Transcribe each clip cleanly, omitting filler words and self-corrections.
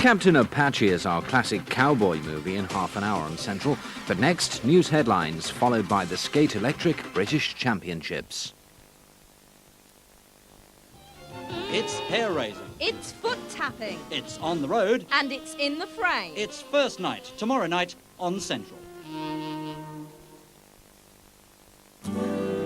Captain Apache is our classic cowboy movie in half an hour on Central. But next, news headlines, followed by the SkateElectric British Championships. It's hair raising. It's foot tapping. It's on the road. And it's in the frame. It's first night, tomorrow night on Central.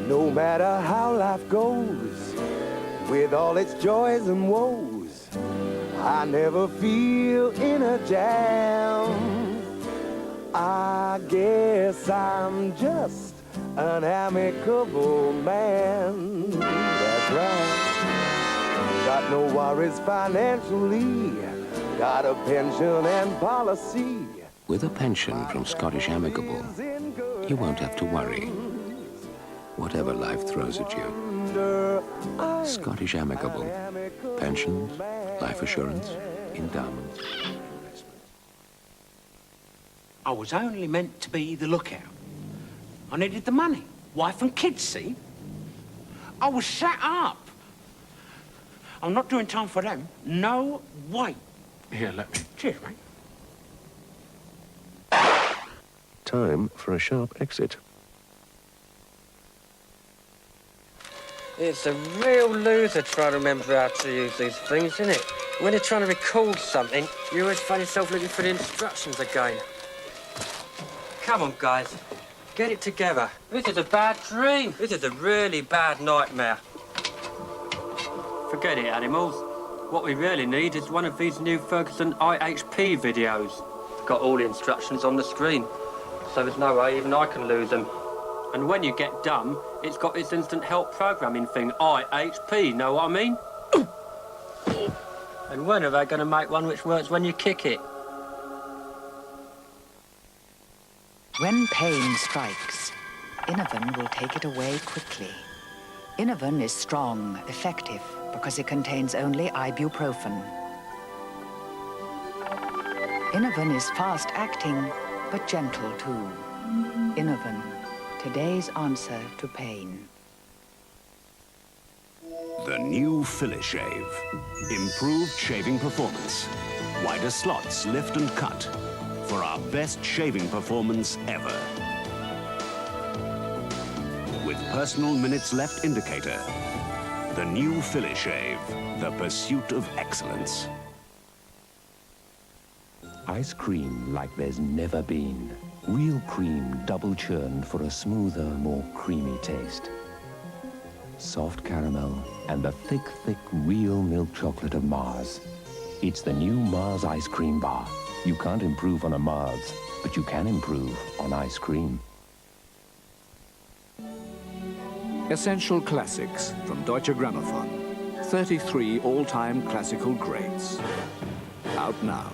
No matter how life goes, with all its joys and woes, I never feel in a jam. I guess I'm just an amicable man. That's right. Got no worries financially, got a pension and policy. With a pension from Scottish Amicable, you won't have to worry, whatever life throws at you. Scottish Amicable. Pensions, life assurance, endowments. I was only meant to be the lookout. I needed the money. Wife and kids, see? I was set up. I'm not doing time for them. No way. Here, let me. Cheers, mate. Time for a sharp exit. It's a real loser trying to remember how to use these things, isn't it? When you're trying to record something, you always find yourself looking for the instructions again. Come on, guys. Get it together. This is a bad dream. This is a really bad nightmare. Forget it, animals. What we really need is one of these new Ferguson IHP videos. Got all the instructions on the screen, so there's no way even I can lose them. And when you get dumb, it's got this instant help programming thing, IHP, know what I mean? And when are they going to make one which works when you kick it? When pain strikes, Inovan will take it away quickly. Inovan is strong, effective, because it contains only ibuprofen. Inovan is fast-acting, but gentle too. Inovan, today's answer to pain. The new Filler Shave. Improved shaving performance. Wider slots lift and cut for our best shaving performance ever. With personal minutes left indicator. The new Filler Shave. The pursuit of excellence. Ice cream like there's never been. Real cream double churned for a smoother, more creamy taste. Soft caramel and the thick, real milk chocolate of Mars. It's the new Mars ice cream bar. You can't improve on a Mars, but you can improve on ice cream. Essential Classics from Deutsche Grammophon. 33 all-time classical greats. Out now.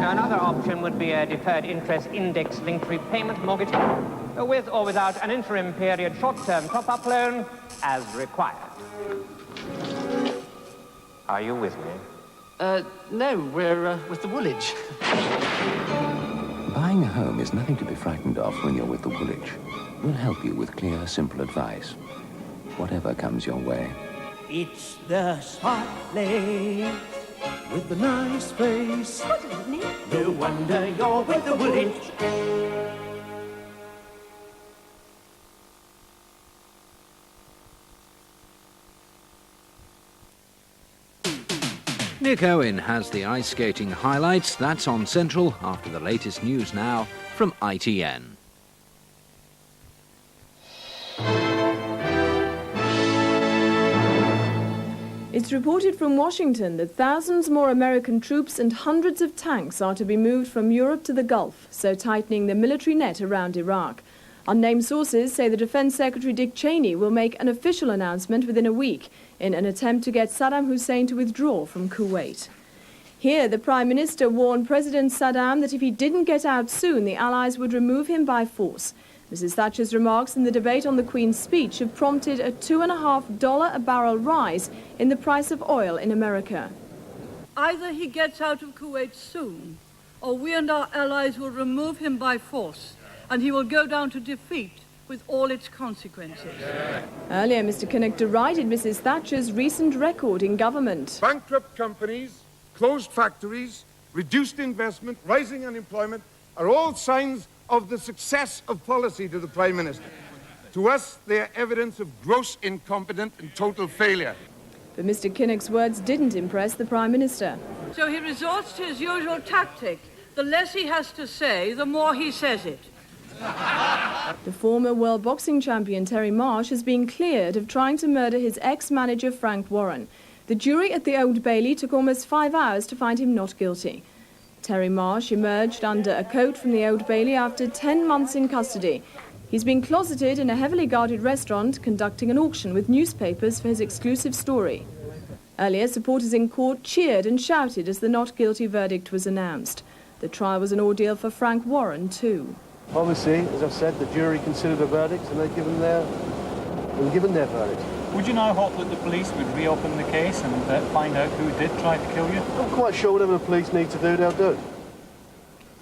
Another option would be a deferred interest index-linked repayment mortgage with or without an interim period short-term top-up loan as required. Are you with me? No, we're with the Woolwich. Buying a home is nothing to be frightened of when you're with the Woolwich. We'll help you with clear, simple advice. Whatever comes your way. It's the smart lady with the nice face. Good evening. No wonder you're with the Woolwich. Nick Owen has the ice skating highlights. That's on Central after the latest news now from ITN. It's reported from Washington that thousands more American troops and hundreds of tanks are to be moved from Europe to the Gulf, so tightening the military net around Iraq. Unnamed sources say the Defense Secretary Dick Cheney will make an official announcement within a week in an attempt to get Saddam Hussein to withdraw from Kuwait. Here, the Prime Minister warned President Saddam that if he didn't get out soon, the Allies would remove him by force. Mrs. Thatcher's remarks in the debate on the Queen's speech have prompted a $2.50 a barrel rise in the price of oil in America. Either he gets out of Kuwait soon, or we and our allies will remove him by force, and he will go down to defeat with all its consequences. Earlier, Mr. Kinnock derided Mrs. Thatcher's recent record in government. Bankrupt companies, closed factories, reduced investment, rising unemployment are all signs of the success of policy to the Prime Minister. To us, they are evidence of gross incompetence and total failure. But Mr. Kinnock's words didn't impress the Prime Minister. So he resorts to his usual tactic. The less he has to say, the more he says it. The former world boxing champion Terry Marsh has been cleared of trying to murder his ex-manager Frank Warren. The jury at the Old Bailey took almost 5 hours to find him not guilty. Terry Marsh emerged under a coat from the Old Bailey after 10 months in custody. He's been closeted in a heavily guarded restaurant conducting an auction with newspapers for his exclusive story. Earlier, supporters in court cheered and shouted as the not guilty verdict was announced. The trial was an ordeal for Frank Warren too. Obviously, as I've said, the jury considered the verdict and they've given their verdict. Would you now hope that the police would reopen the case and find out who did try to kill you? I'm quite sure whatever the police need to do, they'll do.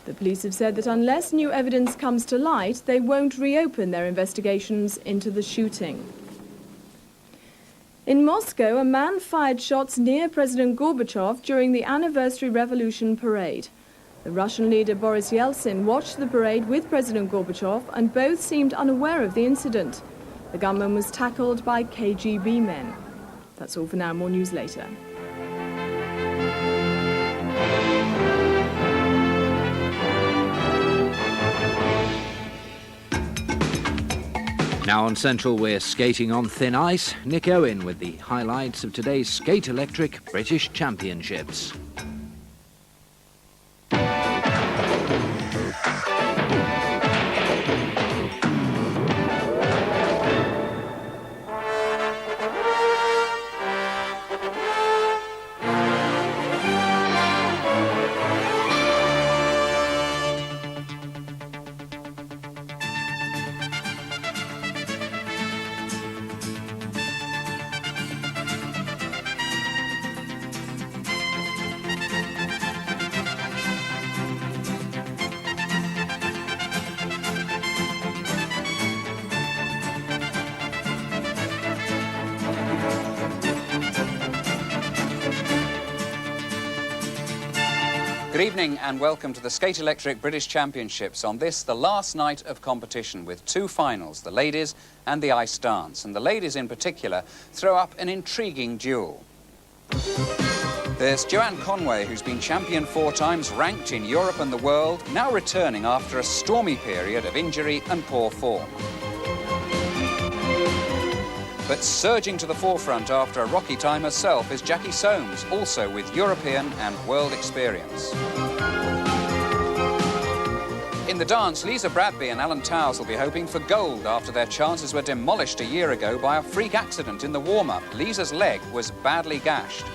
The police have said that unless new evidence comes to light, they won't reopen their investigations into the shooting. In Moscow, a man fired shots near President Gorbachev during the anniversary revolution parade. The Russian leader Boris Yeltsin watched the parade with President Gorbachev and both seemed unaware of the incident. The gunman was tackled by KGB men. That's all for now. More news later. Now on Central, we're skating on thin ice. Nick Owen with the highlights of today's SkateElectric British Championships. Good evening and welcome to the SkateElectric British Championships. On this, the last night of competition with two finals, the ladies and the ice dance. And the ladies in particular throw up an intriguing duel. There's Joanne Conway, who's been champion 4 times, ranked in Europe and the world, now returning after a stormy period of injury and poor form. But surging to the forefront after a rocky time herself is Jackie Soames, also with European and world experience. In the dance, Lisa Bradby and Alan Towers will be hoping for gold after their chances were demolished a year ago by a freak accident in the warm-up. Lisa's leg was badly gashed.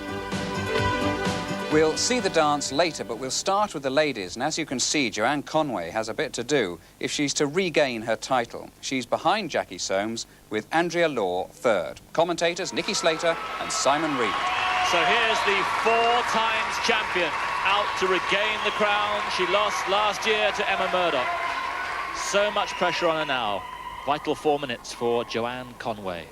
We'll see the dance later, but we'll start with the ladies. And as you can see, Joanne Conway has a bit to do if she's to regain her title. She's behind Jackie Soames with Andrea Law third. Commentators Nikki Slater and Simon Reed. So here's the 4 times champion out to regain the crown. She lost last year to Emma Murdoch. So much pressure on her now. Vital 4 minutes for Joanne Conway.